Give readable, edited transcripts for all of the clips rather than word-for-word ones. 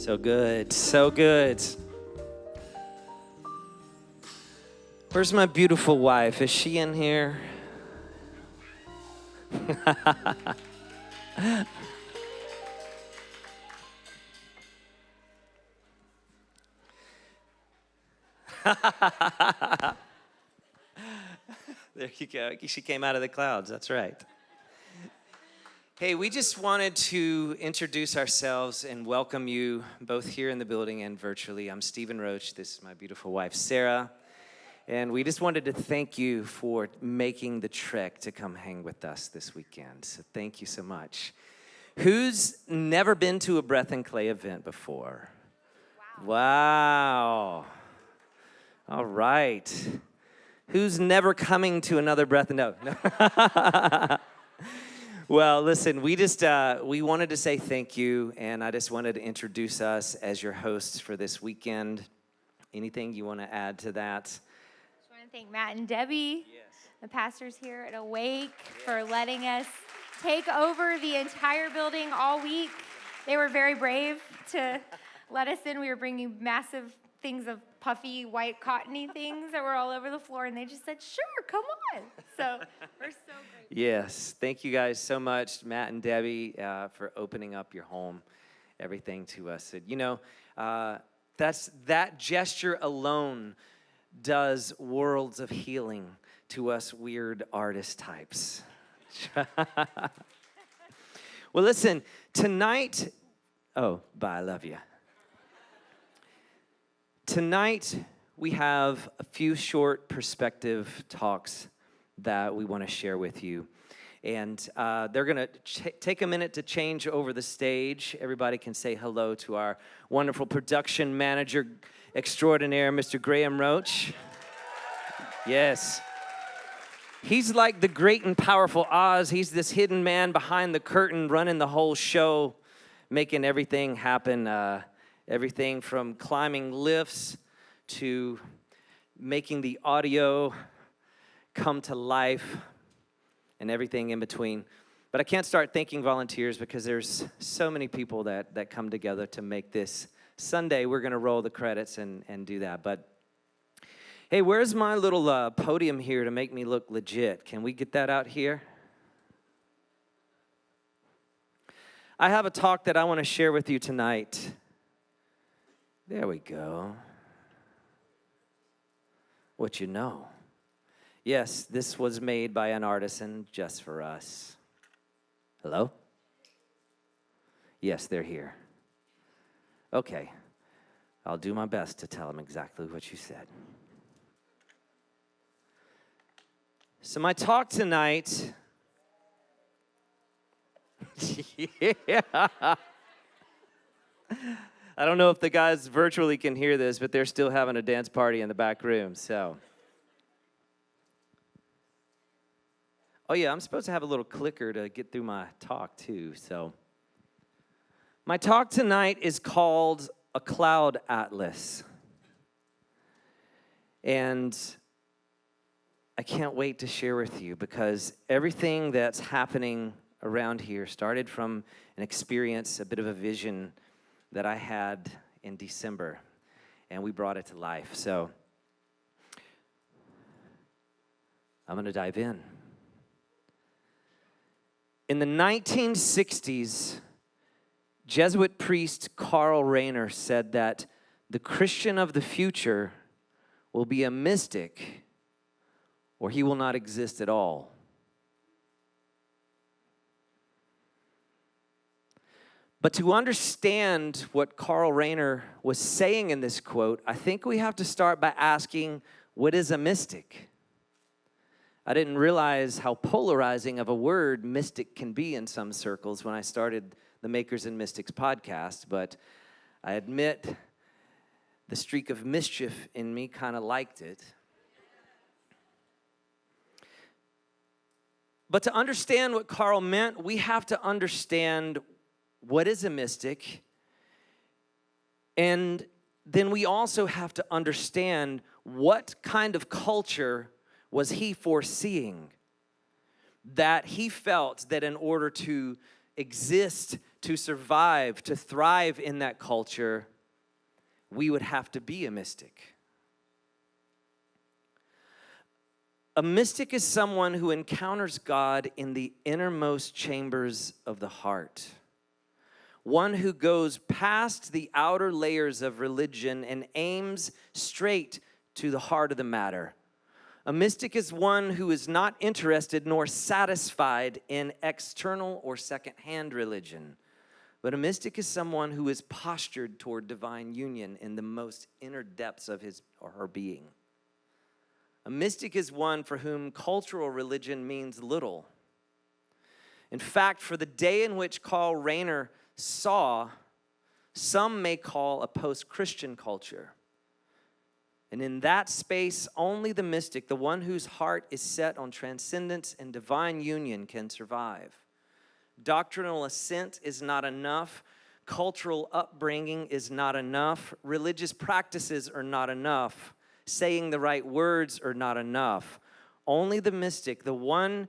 So good, so good. Where's my beautiful wife? Is she in here? There you go. She came out of the clouds. That's right. Hey, we just wanted to introduce ourselves and welcome you both here in the building and virtually. I'm Stephen Roach. This is my beautiful wife, Sarah. And we just wanted to thank you for making the trek to come hang with us this weekend. So thank you so much. Who's never been to a Breath and Clay event before? Wow. All right. Who's never coming to another Breath and no. Well, listen, we wanted to say thank you, and I just wanted to introduce us as your hosts for this weekend. Anything you want to add to that? Just want to thank Matt and Debbie, the pastors here at Awake, for letting us take over the entire building all week. They were very brave to let us in. We were bringing massive things of puffy, white, cottony things that were all over the floor, and they just said, sure, come on. So we're so grateful. Yes, thank you guys so much, Matt and Debbie, for opening up your home, everything to us. You know, that gesture alone does worlds of healing to us weird artist types. Well, listen, tonight, bye, I love you. Tonight, we have a few short perspective talks that we want to share with you. And they're going to take a minute to change over the stage. Everybody can say hello to our wonderful production manager extraordinaire, Mr. Graham Roach. Yes. He's like the great and powerful Oz. He's this hidden man behind the curtain running the whole show, making everything happen. Everything from climbing lifts to making the audio come to life and everything in between. But I can't start thanking volunteers because there's so many people that come together to make this Sunday. We're going to roll the credits and do that. But hey, where's my little podium here to make me look legit? Can we get that out here? I have a talk that I want to share with you tonight. There we go. What you know. Yes, this was made by an artisan just for us. Hello? Yes, they're here. Okay. I'll do my best to tell them exactly what you said. So my talk tonight... Yeah. I don't know if the guys virtually can hear this, but they're still having a dance party in the back room, so. Oh yeah, I'm supposed to have a little clicker to get through my talk too, so. My talk tonight is called A Cloud Atlas. And I can't wait to share with you because everything that's happening around here started from an experience, a bit of a vision that I had in December, and we brought it to life. So I'm going to dive in. In the 1960s, Jesuit Priest Karl Rahner said that the Christian of the future will be a mystic or he will not exist at all. But to understand what Karl Rahner was saying in this quote, I think we have to start by asking, what is a mystic? I didn't realize how polarizing of a word mystic can be in some circles when I started the Makers and Mystics podcast, but I admit the streak of mischief in me kind of liked it. But to understand what Karl meant, we have to understand what is a mystic, and then we also have to understand what kind of culture was he foreseeing, that he felt that in order to exist, to survive, to thrive in that culture, we would have to be a mystic. A mystic is someone who encounters God in the innermost chambers of the heart. One who goes past the outer layers of religion and aims straight to the heart of the matter. A mystic is one who is not interested nor satisfied in external or secondhand religion. But a mystic is someone who is postured toward divine union in the most inner depths of his or her being. A mystic is one for whom cultural religion means little. In fact, for the day in which Karl Rahner saw, some may call a post-Christian culture. And in that space, only the mystic, the one whose heart is set on transcendence and divine union, can survive. Doctrinal assent is not enough. Cultural upbringing is not enough. Religious practices are not enough. Saying the right words are not enough. Only the mystic, the one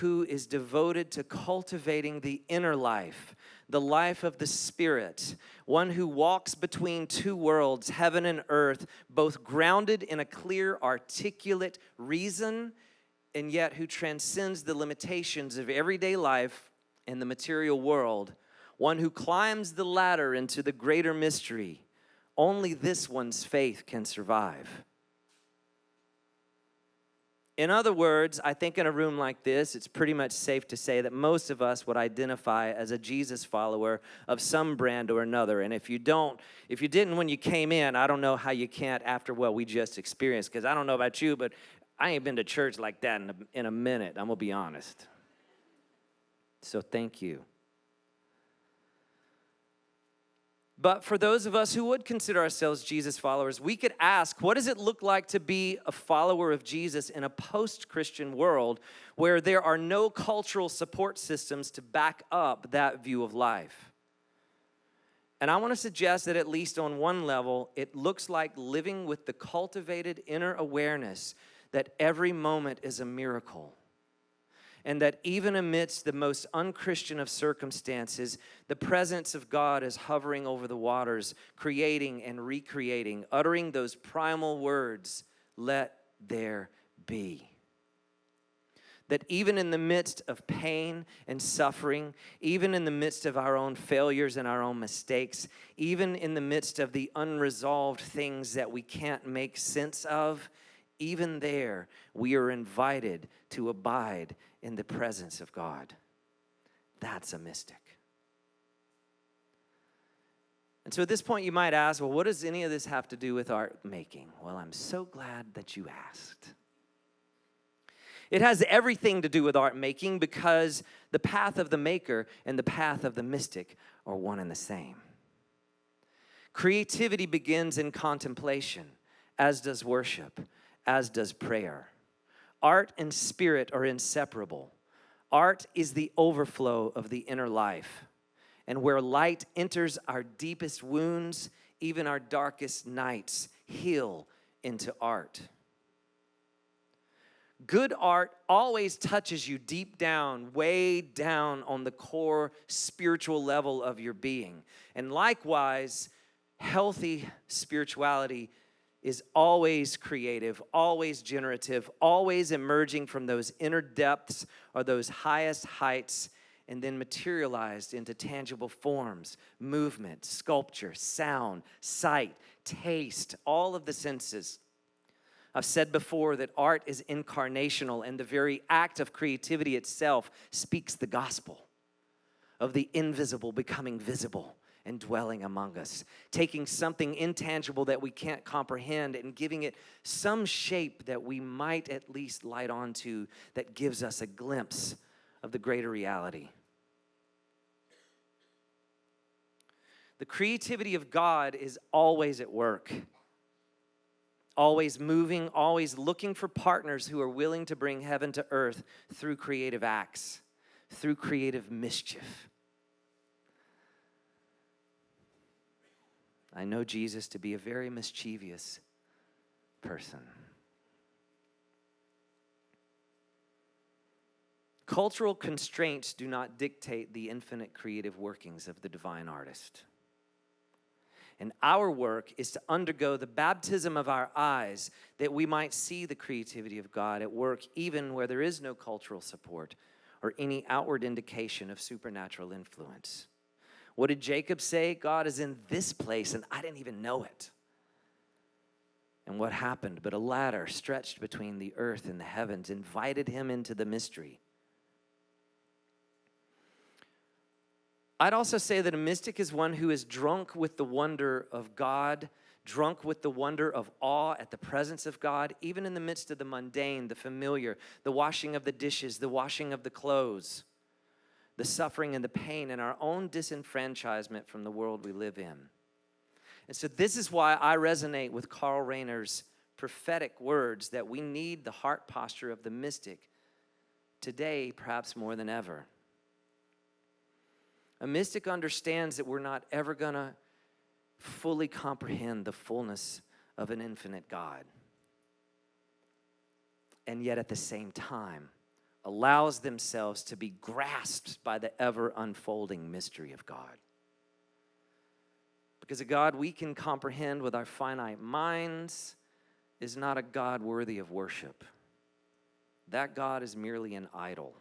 who is devoted to cultivating the inner life, the life of the Spirit, one who walks between two worlds, heaven and earth, both grounded in a clear, articulate reason, and yet who transcends the limitations of everyday life and the material world, one who climbs the ladder into the greater mystery. Only this one's faith can survive. In other words, I think in a room like this, it's pretty much safe to say that most of us would identify as a Jesus follower of some brand or another. And if you didn't when you came in, I don't know how you can't after what we just experienced. Because I don't know about you, but I ain't been to church like that in a minute. I'm going to be honest. So thank you. But for those of us who would consider ourselves Jesus followers, we could ask, what does it look like to be a follower of Jesus in a post-Christian world where there are no cultural support systems to back up that view of life? And I want to suggest that at least on one level, it looks like living with the cultivated inner awareness that every moment is a miracle. And that even amidst the most unchristian of circumstances, the presence of God is hovering over the waters, creating and recreating, uttering those primal words, "Let there be." That even in the midst of pain and suffering, even in the midst of our own failures and our own mistakes, even in the midst of the unresolved things that we can't make sense of, even there, we are invited to abide in the presence of God. That's a mystic. And so at this point, you might ask, well, what does any of this have to do with art making? Well, I'm so glad that you asked. It has everything to do with art making because the path of the maker and the path of the mystic are one and the same. Creativity begins in contemplation, as does worship, as does prayer. Art and spirit are inseparable. Art is the overflow of the inner life. And where light enters our deepest wounds, even our darkest nights heal into art. Good art always touches you deep down, way down on the core spiritual level of your being. And likewise, healthy spirituality is always creative, always generative, always emerging from those inner depths or those highest heights and then materialized into tangible forms, movement, sculpture, sound, sight, taste, all of the senses. I've said before that art is incarnational, and the very act of creativity itself speaks the gospel of the invisible becoming visible and dwelling among us, taking something intangible that we can't comprehend and giving it some shape that we might at least light onto that gives us a glimpse of the greater reality. The creativity of God is always at work, always moving, always looking for partners who are willing to bring heaven to earth through creative acts, through creative mischief. I know Jesus to be a very mischievous person. Cultural constraints do not dictate the infinite creative workings of the divine artist. And our work is to undergo the baptism of our eyes that we might see the creativity of God at work even where there is no cultural support or any outward indication of supernatural influence. What did Jacob say? God is in this place and I didn't even know it. And what happened? But a ladder stretched between the earth and the heavens invited him into the mystery. I'd also say that a mystic is one who is drunk with the wonder of God, drunk with the wonder of awe at the presence of God, even in the midst of the mundane, the familiar, the washing of the dishes, the washing of the clothes, the suffering and the pain, and our own disenfranchisement from the world we live in. And so this is why I resonate with Karl Rahner's prophetic words that we need the heart posture of the mystic today, perhaps more than ever. A mystic understands that we're not ever going to fully comprehend the fullness of an infinite God. And yet at the same time, allows themselves to be grasped by the ever unfolding mystery of God. Because a God we can comprehend with our finite minds is not a God worthy of worship. That God is merely an idol.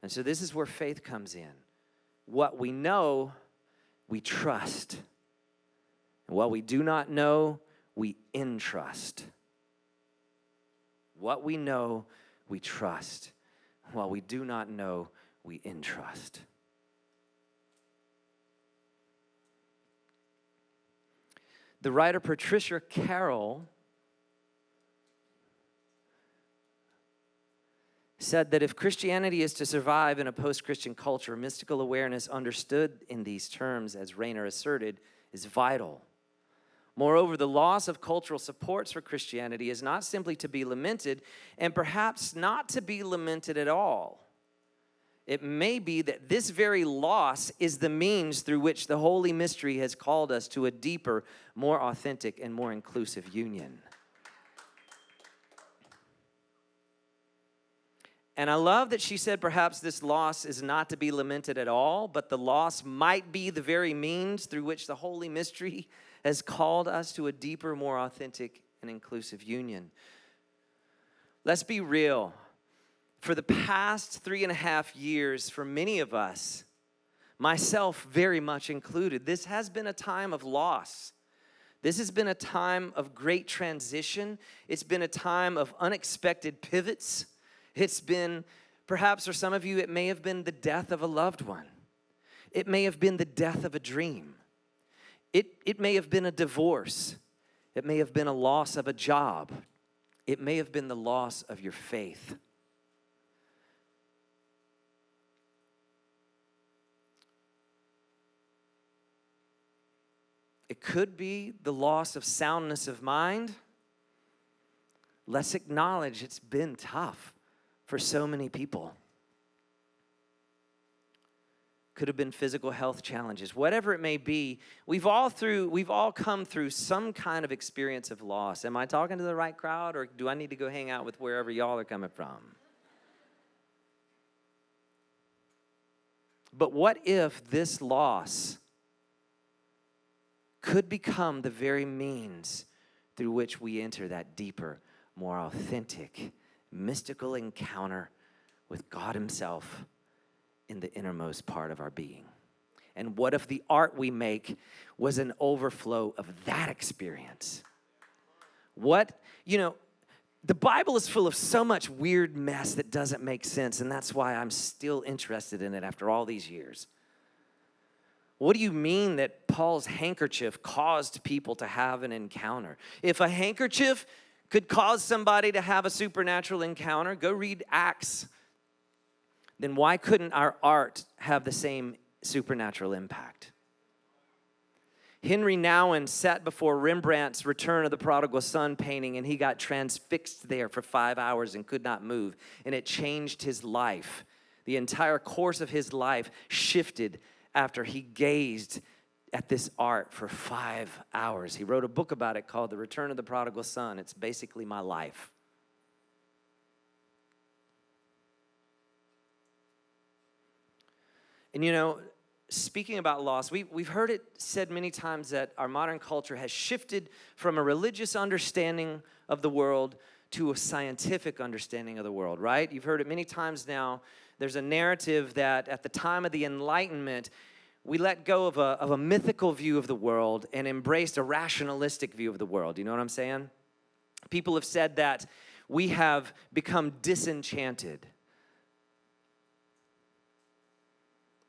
And so this is where faith comes in. What we know, we trust. And what we do not know, we entrust. What we know, we trust. What we do not know, we entrust. The writer Patricia Carroll said that if Christianity is to survive in a post-Christian culture, mystical awareness understood in these terms, as Rahner asserted, is vital. Moreover, the loss of cultural supports for Christianity is not simply to be lamented, and perhaps not to be lamented at all. It may be that this very loss is the means through which the Holy Mystery has called us to a deeper, more authentic, and more inclusive union. And I love that she said perhaps this loss is not to be lamented at all, but the loss might be the very means through which the Holy Mystery has called us to a deeper, more authentic, and inclusive union. Let's be real. For the past 3.5 years, for many of us, myself very much included, this has been a time of loss. This has been a time of great transition. It's been a time of unexpected pivots. It's been, perhaps for some of you, it may have been the death of a loved one. It may have been the death of a dream. It may have been a divorce. It may have been a loss of a job. It may have been the loss of your faith. It could be the loss of soundness of mind. Let's acknowledge it's been tough for so many people. Could have been physical health challenges. Whatever it may be, we've all come through some kind of experience of loss. Am I talking to the right crowd, or do I need to go hang out with wherever y'all are coming from? But what if this loss could become the very means through which we enter that deeper, more authentic, mystical encounter with God Himself in the innermost part of our being? And what if the art we make was an overflow of that experience? The Bible is full of so much weird mess that doesn't make sense, and that's why I'm still interested in it after all these years. What do you mean that Paul's handkerchief caused people to have an encounter? If a handkerchief could cause somebody to have a supernatural encounter, go read Acts. Then why couldn't our art have the same supernatural impact? Henry Nouwen sat before Rembrandt's Return of the Prodigal Son painting, and he got transfixed there for 5 hours and could not move, and it changed his life. The entire course of his life shifted after he gazed at this art for 5 hours. He wrote a book about it called The Return of the Prodigal Son. It's basically my life. And speaking about loss, we've heard it said many times that our modern culture has shifted from a religious understanding of the world to a scientific understanding of the world, right? You've heard it many times now. There's a narrative that at the time of the Enlightenment, we let go of a mythical view of the world and embraced a rationalistic view of the world. You know what I'm saying? People have said that we have become disenchanted.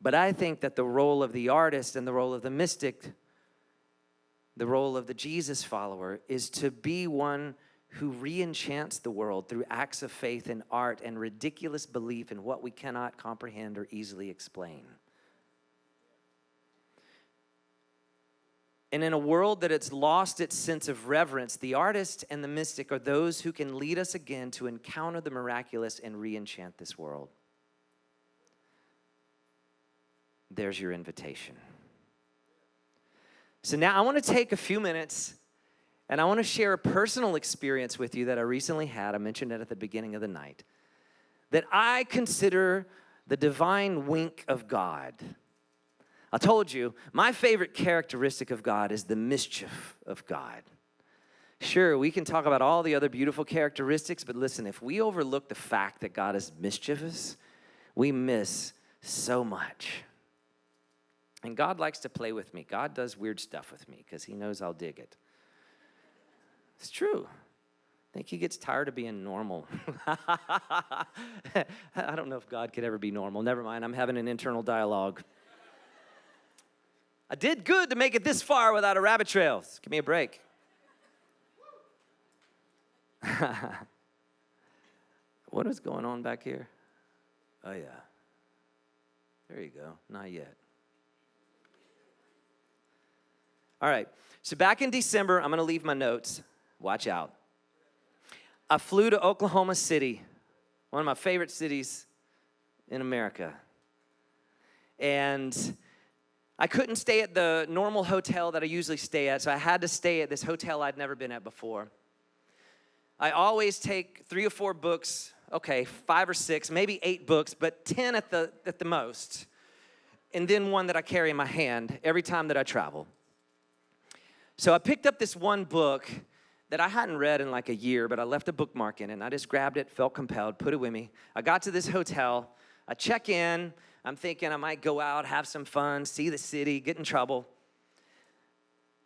But I think that the role of the artist and the role of the mystic, the role of the Jesus follower, is to be one who re-enchants the world through acts of faith and art and ridiculous belief in what we cannot comprehend or easily explain. And in a world that has lost its sense of reverence, the artist and the mystic are those who can lead us again to encounter the miraculous and re-enchant this world. There's your invitation. So now I want to take a few minutes and I want to share a personal experience with you that I recently had. I mentioned it at the beginning of the night. That I consider the divine wink of God. I told you, my favorite characteristic of God is the mischief of God. Sure, we can talk about all the other beautiful characteristics, but listen, if we overlook the fact that God is mischievous, we miss so much. And God likes to play with me. God does weird stuff with me because he knows I'll dig it. It's true. I think he gets tired of being normal. I don't know if God could ever be normal. Never mind, I'm having an internal dialogue. I did good to make it this far without a rabbit trail. Give me a break. What is going on back here? Oh, yeah. There you go. Not yet. All right, so back in December, I'm going to leave my notes. Watch out. I flew to Oklahoma City, one of my favorite cities in America. And I couldn't stay at the normal hotel that I usually stay at, so I had to stay at this hotel I'd never been at before. I always take 3 or 4 books, okay, 5 or 6, maybe 8 books, but 10 at the most, and then one that I carry in my hand every time that I travel. So I picked up this one book that I hadn't read in like a year, but I left a bookmark in it, and I just grabbed it, felt compelled, put it with me. I got to this hotel. I check in. I'm thinking I might go out, have some fun, see the city, get in trouble.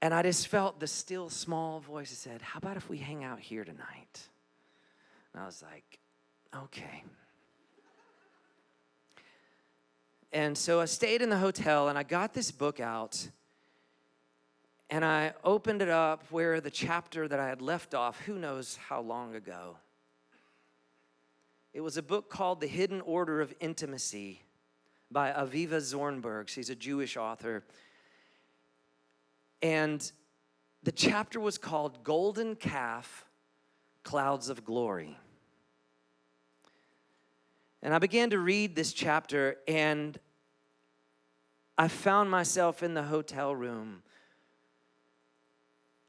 And I just felt the still small voice that said, how about if we hang out here tonight? And I was like, okay. And so I stayed in the hotel, and I got this book out. And I opened it up where the chapter that I had left off, who knows how long ago. It was a book called The Hidden Order of Intimacy by Aviva Zornberg. She's a Jewish author. And the chapter was called Golden Calf, Clouds of Glory. And I began to read this chapter, and I found myself in the hotel room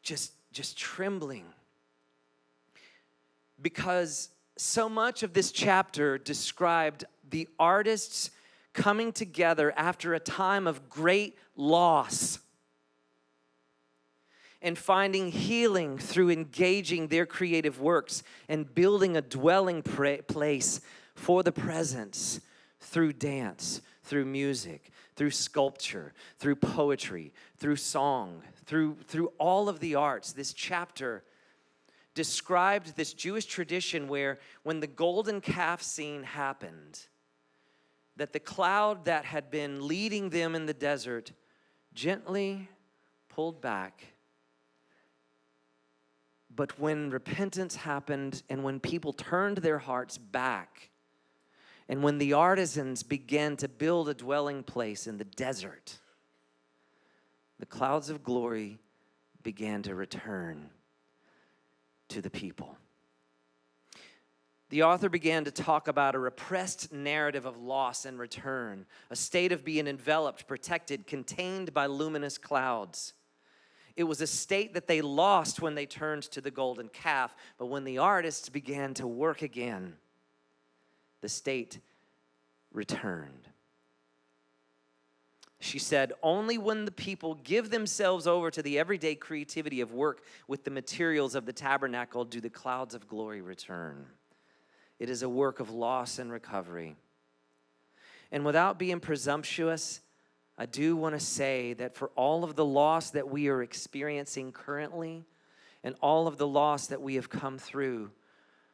just trembling, because so much of this chapter described the artists coming together after a time of great loss and finding healing through engaging their creative works and building a dwelling place for the presence through dance, through music, through sculpture, through poetry, through song, through all of the arts. This chapter described this Jewish tradition where when the golden calf scene happened, that the cloud that had been leading them in the desert gently pulled back. But when repentance happened and when people turned their hearts back, and when the artisans began to build a dwelling place in the desert, the clouds of glory began to return to the people. The author began to talk about a repressed narrative of loss and return, a state of being enveloped, protected, contained by luminous clouds. It was a state that they lost when they turned to the golden calf, but when the artists began to work again, the state returned. She said, only when the people give themselves over to the everyday creativity of work with the materials of the tabernacle do the clouds of glory return. It is a work of loss and recovery. And without being presumptuous, I do want to say that for all of the loss that we are experiencing currently and all of the loss that we have come through,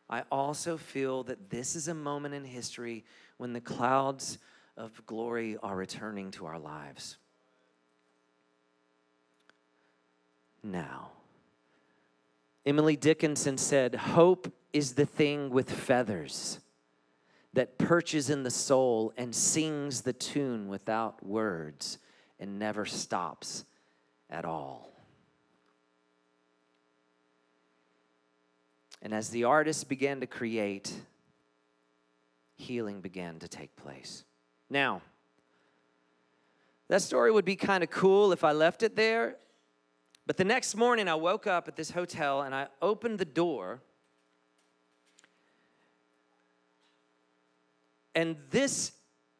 I also feel that this is a moment in history when the clouds of glory are returning to our lives. Now, Emily Dickinson said, hope is the thing with feathers that perches in the soul and sings the tune without words and never stops at all. And as the artists began to create, healing began to take place. Now, that story would be kind of cool if I left it there, but the next morning I woke up at this hotel and I opened the door, and this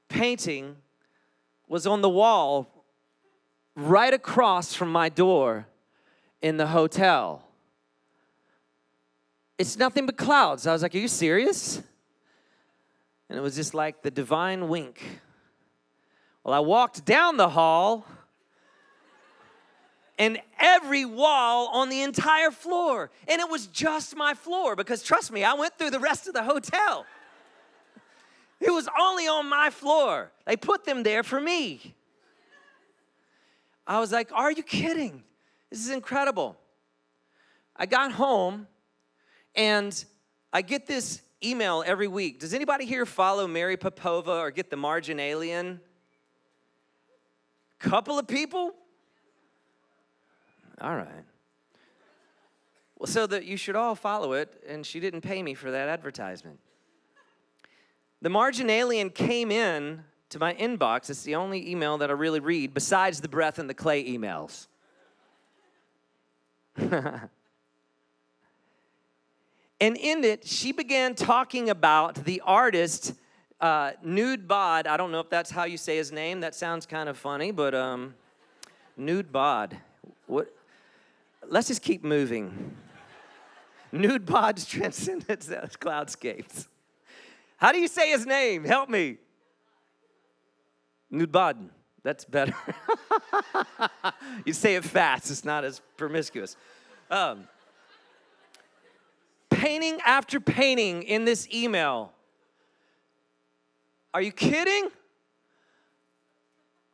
painting was on the wall right across from my door in the hotel. It's nothing but clouds. I was like, are you serious? And it was just like the divine wink. Well, I walked down the hall, and every wall on the entire floor, and it was just my floor, because trust me, I went through the rest of the hotel. It was only on my floor. They put them there for me. I was like, are you kidding? This is incredible. I got home, and I get this email every week. Does anybody here follow Mary Popova or get the Marginalian? Couple of people? All right. Well, so that you should all follow it, and she didn't pay me for that advertisement. The Marginalian came in to my inbox. It's the only email that I really read besides the breath and the clay emails. And in it, she began talking about the artist, Nude Bod. I don't know if that's how you say his name. That sounds kind of funny, but Nude Bod. What? Let's just keep moving. Nude Bod's Transcendence Cloudscapes. How do you say his name? Help me. Nude Bod. That's better. You say it fast. It's not as promiscuous. Painting after painting in this email. Are you kidding?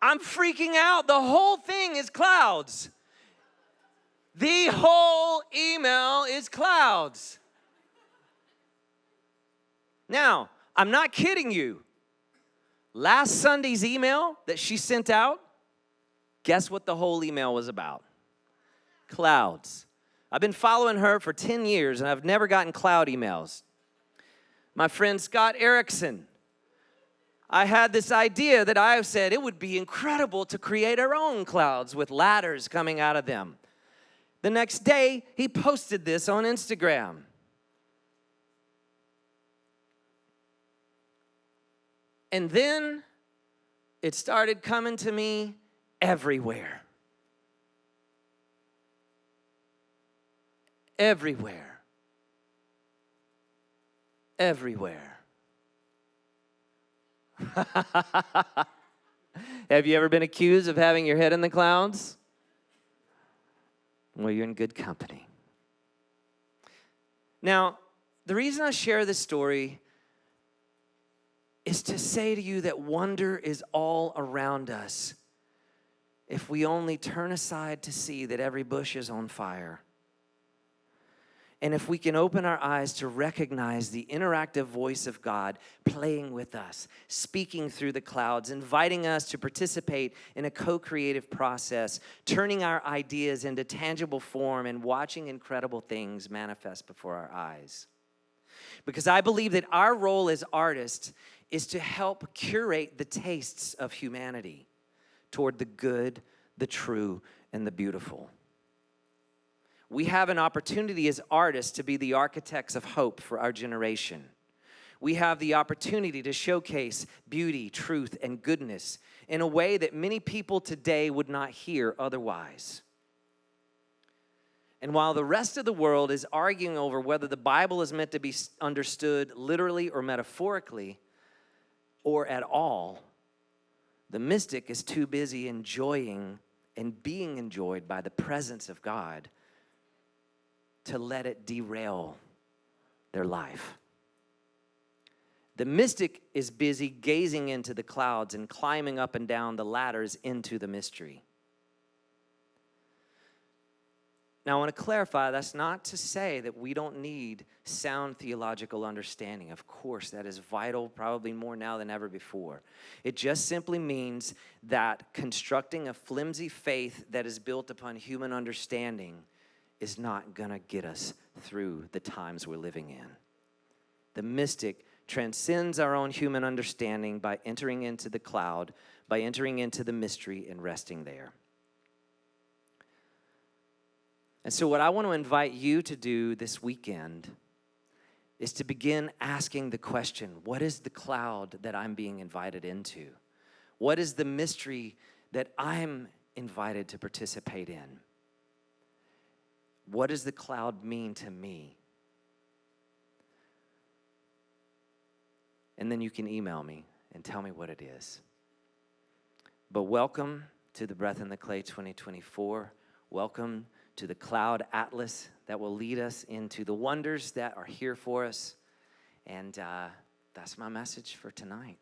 I'm freaking out. The whole thing is clouds. The whole email is clouds. Now, I'm not kidding you. Last Sunday's email that she sent out, guess what the whole email was about? Clouds. I've been following her for 10 years, and I've never gotten cloud emails. My friend Scott Erickson, I had this idea that I have said it would be incredible to create our own clouds with ladders coming out of them. The next day, he posted this on Instagram. And then it started coming to me everywhere. Everywhere. Everywhere. Have you ever been accused of having your head in the clouds? Well, you're in good company. Now, the reason I share this story is to say to you that wonder is all around us if we only turn aside to see that every bush is on fire. And if we can open our eyes to recognize the interactive voice of God playing with us, speaking through the clouds, inviting us to participate in a co-creative process, turning our ideas into tangible form and watching incredible things manifest before our eyes. Because I believe that our role as artists is to help curate the tastes of humanity toward the good, the true, and the beautiful. We have an opportunity as artists to be the architects of hope for our generation. we have the opportunity to showcase beauty, truth, and goodness in a way that many people today would not hear otherwise. And while the rest of the world is arguing over whether the Bible is meant to be understood literally or metaphorically or at all, the mystic is too busy enjoying and being enjoyed by the presence of God to let it derail their life. The mystic is busy gazing into the clouds and climbing up and down the ladders into the mystery. Now, I want to clarify, that's not to say that we don't need sound theological understanding. Of course, that is vital, probably more now than ever before. It just simply means that constructing a flimsy faith that is built upon human understanding is not going to get us through the times we're living in. The mystic transcends our own human understanding by entering into the cloud, by entering into the mystery and resting there. And so what I want to invite you to do this weekend is to begin asking the question, what is the cloud that I'm being invited into? What is the mystery that I'm invited to participate in? What does the cloud mean to me? And then you can email me and tell me what it is. But welcome to the Breath in the Clay 2024. Welcome to the cloud atlas that will lead us into the wonders that are here for us. And that's my message for tonight.